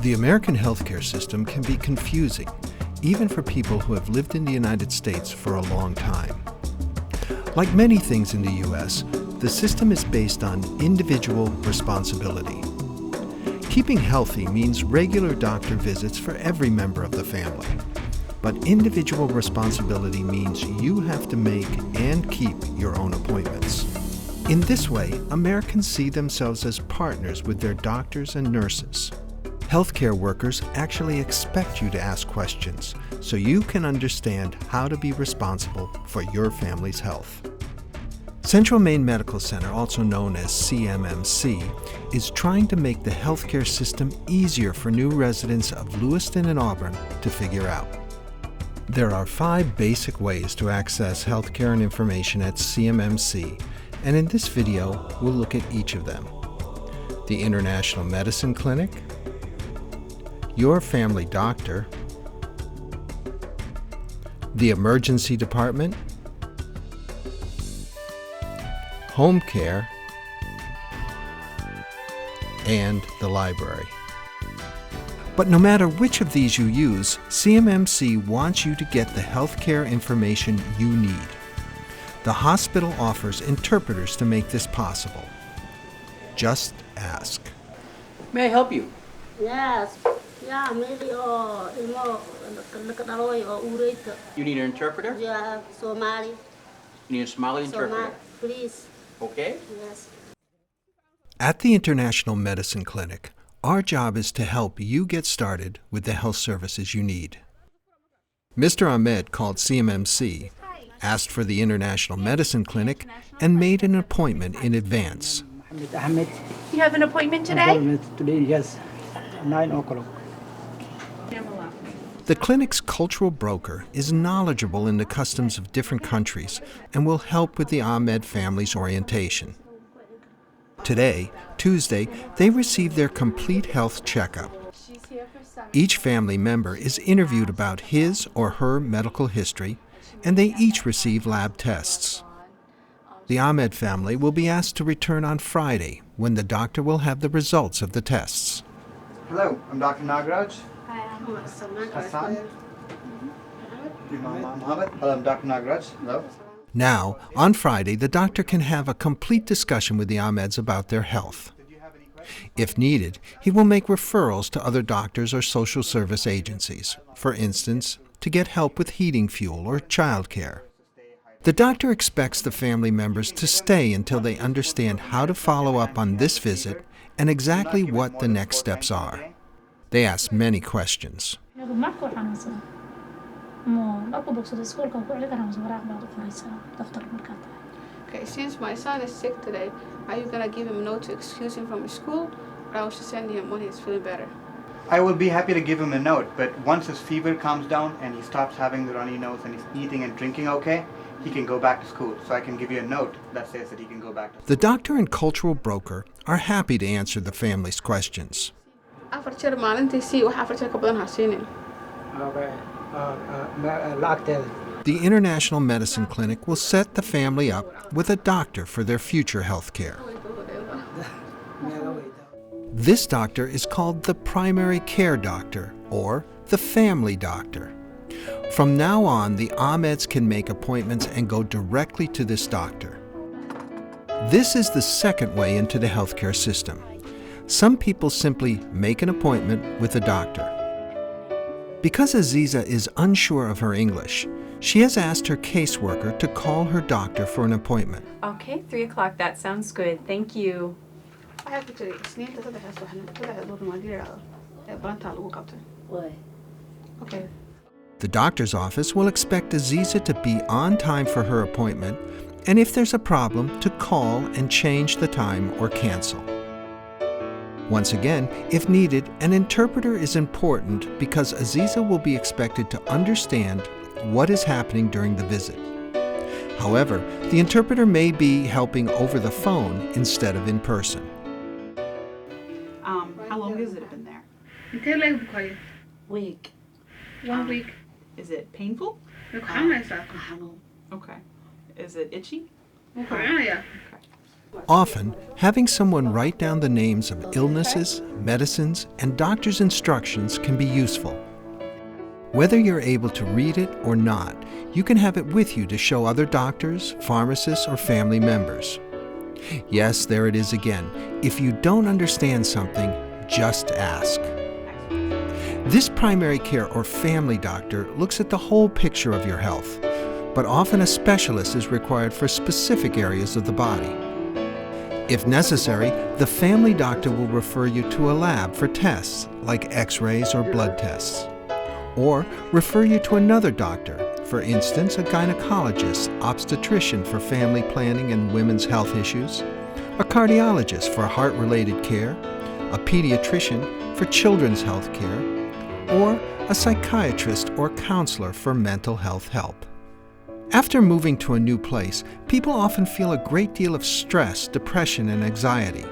The American healthcare system can be confusing, even for people who have lived in the United States for a long time. Like many things in the U.S., the system is based on individual responsibility. Keeping healthy means regular doctor visits for every member of the family. But individual responsibility means you have to make and keep your own appointments. In this way, Americans see themselves as partners with their doctors and nurses. Healthcare workers actually expect you to ask questions so you can understand how to be responsible for your family's health. Central Maine Medical Center, also known as CMMC, is trying to make the healthcare system easier for new residents of Lewiston and Auburn to figure out. There are 5 basic ways to access healthcare and information at CMMC, and in this video, we'll look at each of them. The International Medicine Clinic, your family doctor, the emergency department, home care, and the library. But no matter which of these you use, CMMC wants you to get the healthcare information you need. The hospital offers interpreters to make this possible. Just ask. May I help you? Yes. Yeah, maybe You need an interpreter? yeah, Somali. You need a Somali interpreter? Please. Okay. Yes. At the International Medicine Clinic, our job is to help you get started with the health services you need. Mr. Ahmed called CMMC, asked for the International Medicine Clinic, and made an appointment in advance. Ahmed. You have an appointment today? Appointment today, yes, 9 o'clock. The clinic's cultural broker is knowledgeable in the customs of different countries and will help with the Ahmed family's orientation. Today, Tuesday, they receive their complete health checkup. Each family member is interviewed about his or her medical history, and they each receive lab tests. The Ahmed family will be asked to return on Friday, when the doctor will have the results of the tests. Hello, I'm Dr. Nagraj. Hassan. Mohammed. Hello, I'm Dr. Nagraj. Hello. Now, on Friday, the doctor can have a complete discussion with the Ahmeds about their health. If needed, he will make referrals to other doctors or social service agencies, for instance, to get help with heating fuel or childcare. The doctor expects the family members to stay until they understand how to follow up on this visit and exactly what the next steps are. They ask many questions. Okay, since my son is sick today, are you gonna give him a note to excuse him from his school, or I should send him when he's feeling better? I will be happy to give him a note, but once his fever calms down and he stops having the runny nose and he's eating and drinking okay, he can go back to school. So I can give you a note that says that he can go back to school. The doctor and cultural broker are happy to answer the family's questions. After maalintiisii wax afar jeer ka badan ha siinin. The International Medicine Clinic will set the family up with a doctor for their future health care. This doctor is called the primary care doctor, or the family doctor. From now on, the Ahmeds can make appointments and go directly to this doctor. This is the second way into the healthcare system. Some people simply make an appointment with a doctor. Because Aziza is unsure of her English, she has asked her caseworker to call her doctor for an appointment. Okay, 3 o'clock. That sounds good. Thank you. Okay. The doctor's office will expect Aziza to be on time for her appointment, and if there's a problem, to call and change the time or cancel. Once again, if needed, an interpreter is important because Aziza will be expected to understand what is happening during the visit. However, the interpreter may be helping over the phone instead of in person. How long has it been there? Week. 1 week. Is it painful? Okay. Is it itchy? Okay. Often, having someone write down the names of illnesses, medicines, and doctor's instructions can be useful. Whether you're able to read it or not, you can have it with you to show other doctors, pharmacists, or family members. Yes, there it is again. If you don't understand something, just ask. This primary care or family doctor looks at the whole picture of your health, but often a specialist is required for specific areas of the body. If necessary, the family doctor will refer you to a lab for tests like x-rays or blood tests, or refer you to another doctor, for instance, a gynecologist, obstetrician for family planning and women's health issues, a cardiologist for heart-related care, a pediatrician for children's health care, or a psychiatrist or counselor for mental health help. After moving to a new place, people often feel a great deal of stress, depression, and anxiety.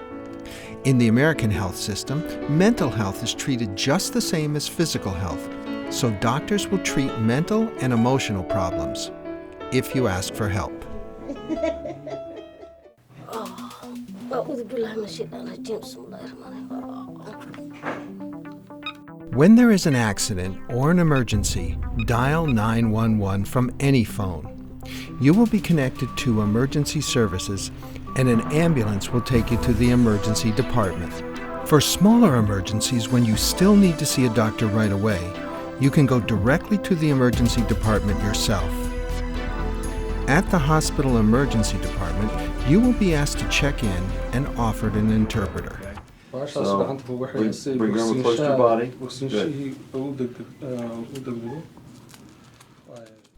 In the American health system, mental health is treated just the same as physical health, so doctors will treat mental and emotional problems if you ask for help. When there is an accident or an emergency, dial 911 from any phone. You will be connected to emergency services, and an ambulance will take you to the emergency department. For smaller emergencies, when you still need to see a doctor right away, you can go directly to the emergency department yourself. At the hospital emergency department, you will be asked to check in and offered an interpreter. So, bring your arm close to your body. Good.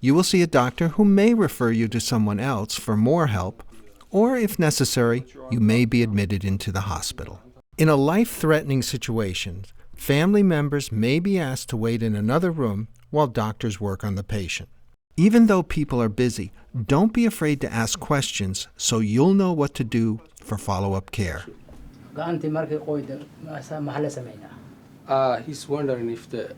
You will see a doctor who may refer you to someone else for more help, or if necessary, you may be admitted into the hospital. In a life-threatening situation, family members may be asked to wait in another room while doctors work on the patient. Even though people are busy, don't be afraid to ask questions so you'll know what to do for follow-up care. He's wondering if the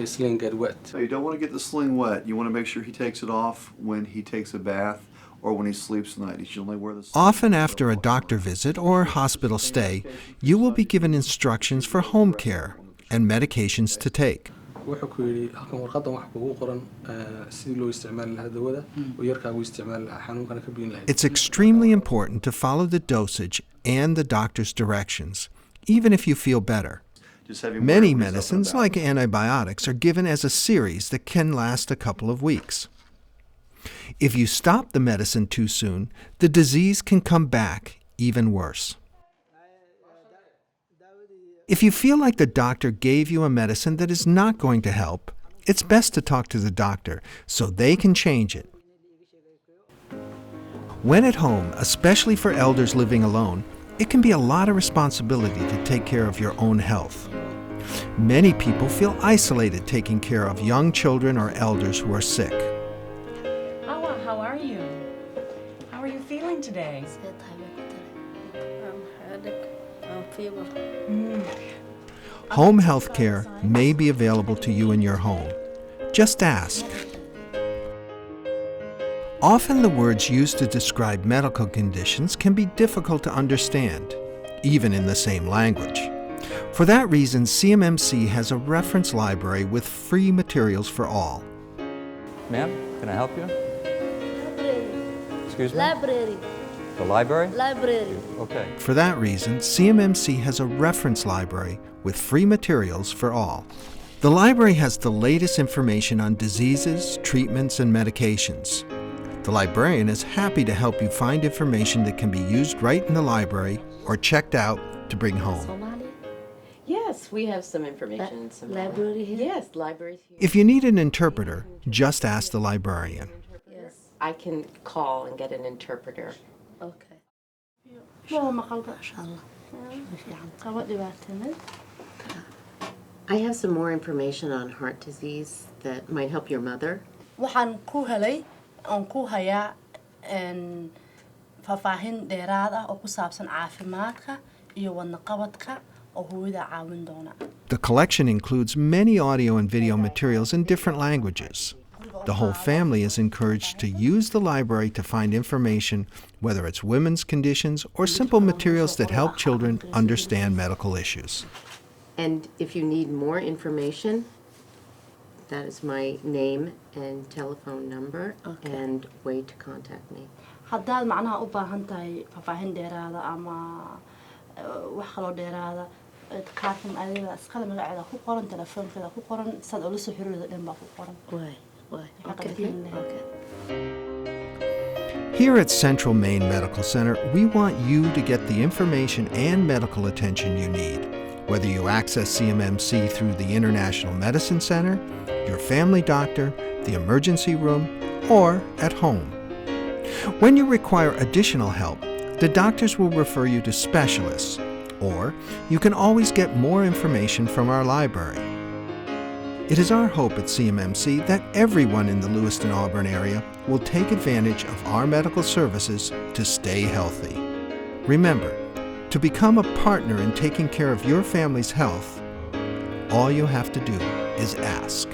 sling get wet. So you don't want to get the sling wet. You want to make sure he takes it off when he takes a bath or when he sleeps at night. He should only wear the sling. Often after a doctor visit or hospital stay, you will be given instructions for home care and medications to take. It's extremely important to follow the dosage and the doctor's directions, even if you feel better. Many medicines, like antibiotics, are given as a series that can last a couple of weeks. If you stop the medicine too soon, the disease can come back even worse. If you feel like the doctor gave you a medicine that is not going to help, it's best to talk to the doctor so they can change it. When at home, especially for elders living alone, it can be a lot of responsibility to take care of your own health. Many people feel isolated taking care of young children or elders who are sick. Awa, how are you? How are you feeling today? Fever. Home health care may be available to you in your home. Just ask. Often the words used to describe medical conditions can be difficult to understand, even in the same language. For that reason, CMMC has a reference library with free materials for all. Ma'am, can I help you? Library. Excuse me? Library. The library? Library. Okay. For that reason, CMMC has a reference library with free materials for all. The library has the latest information on diseases, treatments, and medications. The librarian is happy to help you find information that can be used right in the library or checked out to bring home. Somali? Yes, we have some information in Somali. Library here? Yes, libraries here. If you need an interpreter, just ask the librarian. Yes. I can call and get an interpreter. Okay. I have some more information on heart disease that might help your mother. waxaan ku helay oon ku hayaa faahfaahin dheeraad ah oo ku saabsan caafimaadka iyo wadna qabadka oo hooyada caawin doona. The collection includes many audio and video materials in different languages. guriga The whole family is encouraged to use the library to find information, whether it's women's conditions or simple materials that help children understand medical issues. And if you need more information, that is my name and telephone number and way to contact me. haddaad macnaha u baahan tahay faahfaahin dheeraada ama wax kaloo dheeraada kaarkan adiga iskale magaceeda ku qoran telefoonkeeda ku qoran sad ula soo xiriirida dhan baa ku qoran Here at Central Maine Medical Center, we want you to get the information and medical attention you need, whether you access CMMC through the International Medicine Center, your family doctor, the emergency room, or at home. When you require additional help, the doctors will refer you to specialists, or you can always get more information from our library. It is our hope at CMMC that everyone in the Lewiston-Auburn area will take advantage of our medical services to stay healthy. Remember, to become a partner in taking care of your family's health, all you have to do is ask.